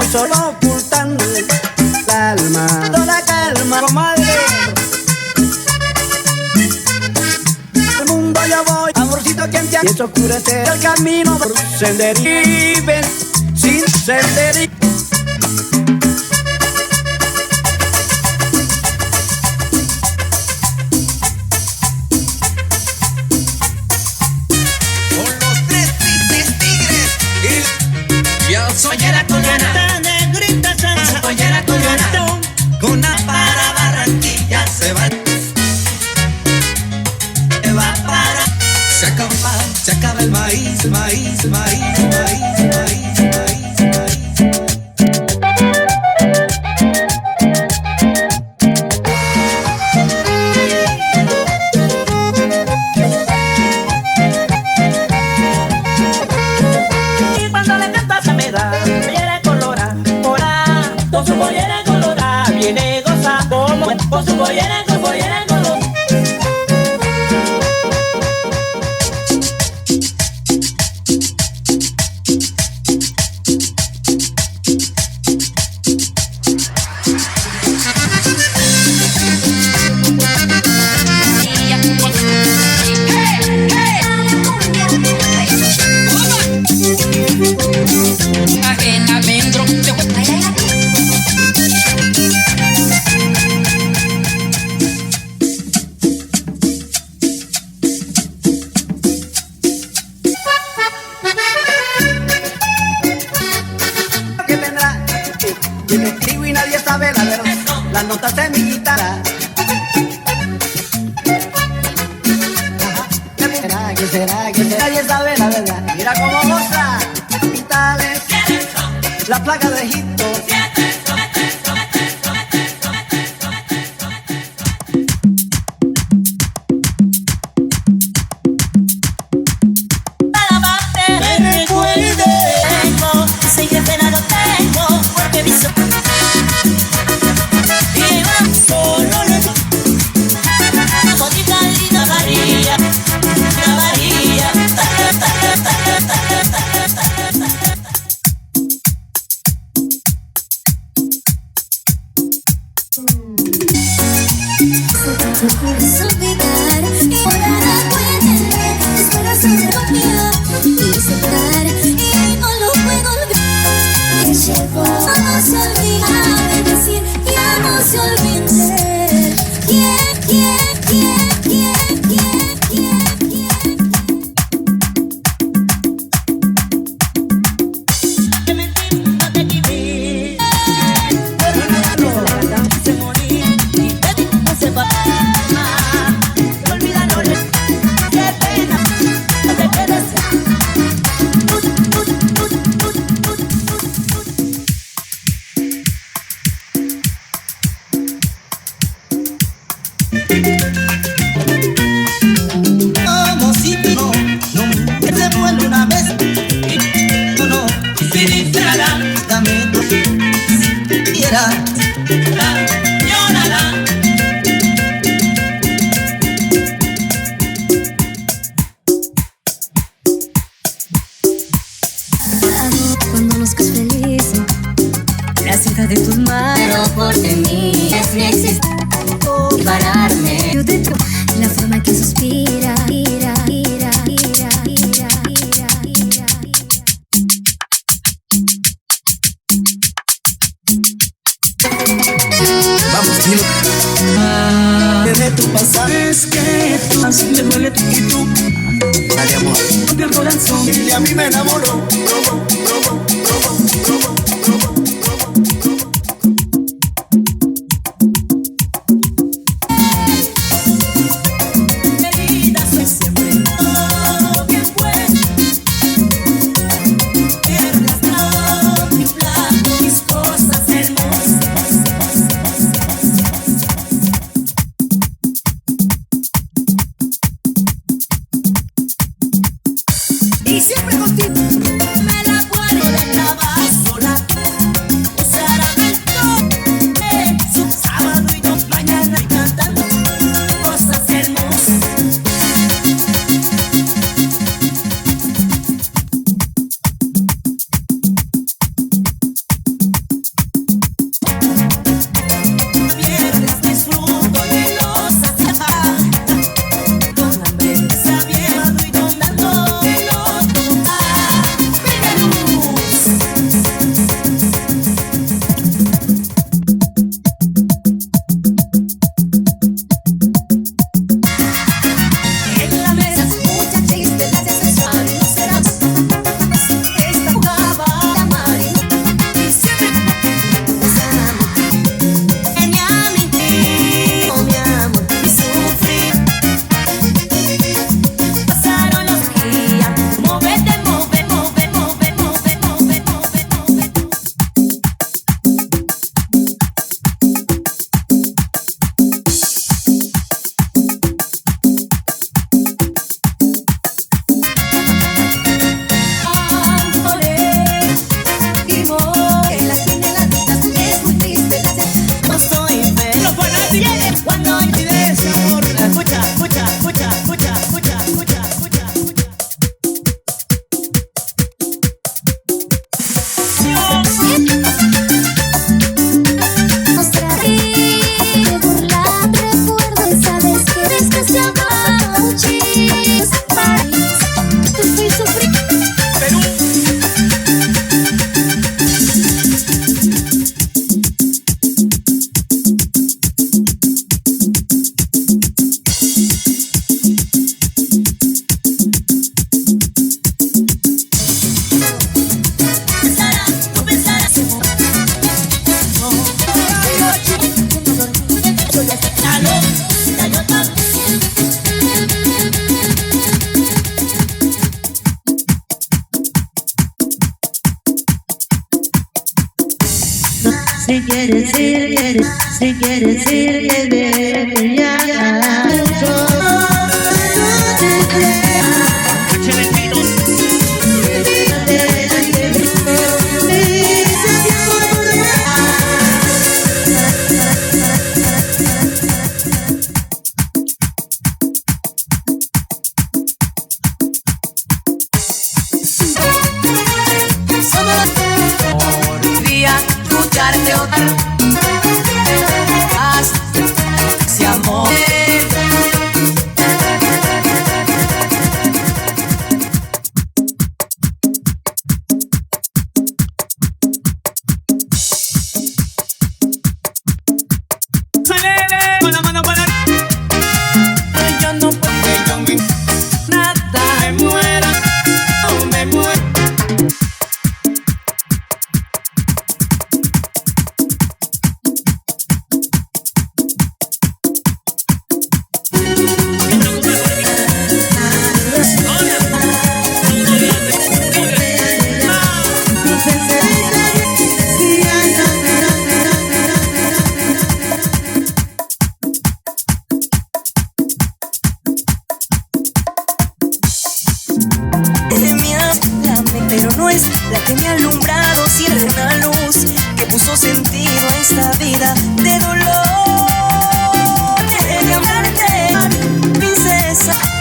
muy solo ocultando la alma. Toda la calma, comadre. El mundo yo voy, amorcito quien te ha hecho oscurecer el camino por sendero. Viven sin sendero. Pollera colgana, negrita salsa, pollera colgana, con para Barranquilla se va para, se acaba el maíz, maíz, maíz, maíz, maíz, maíz, maíz. Y cuando le cantas se me da pollera colorada, ora, con su pollera colorada viene goza como con su pollera colorada. Yo me escribo y nadie sabe la verdad. Las notas de mi guitarra. ¿Qué será? Nadie sabe la verdad. Mira cómo goza. Capitales. La plaga de Egipto. Suspirar y volar a puede esperar sobre lo mío y aceptar y no lo puedo olvidar. Me llevo, no se olvida de decir ya no se olvide. ¿Quién? Que mentir no te equivoques. Pero se morir y pedir no se va. Como si no, que se vuelve una vez. No, si dice dame tu quiera, llorará. Cuando nos quedas feliz, la cinta de tus manos porque mí es mi existencia. Pararme yo dentro, la forma que suspira, ira. Vamos, dilo. Desde tu pasado es que tú así me duele y tú. Dale amor, rompe el corazón y a mí me enamoró. Querida, soy siempre todo que fue. Quiero gastar mi plato, mis cosas hermosas. Y siempre contigo me la guardo. Si quieres ir, si quieres ir, ya. Podría escucharte otra más, ese amor. Con la mano para yo no puedo nada, me muera, oh, me muero. Pero no es la que me ha alumbrado, siempre una luz que puso sentido a esta vida de dolor. Deje de amarte, princesa.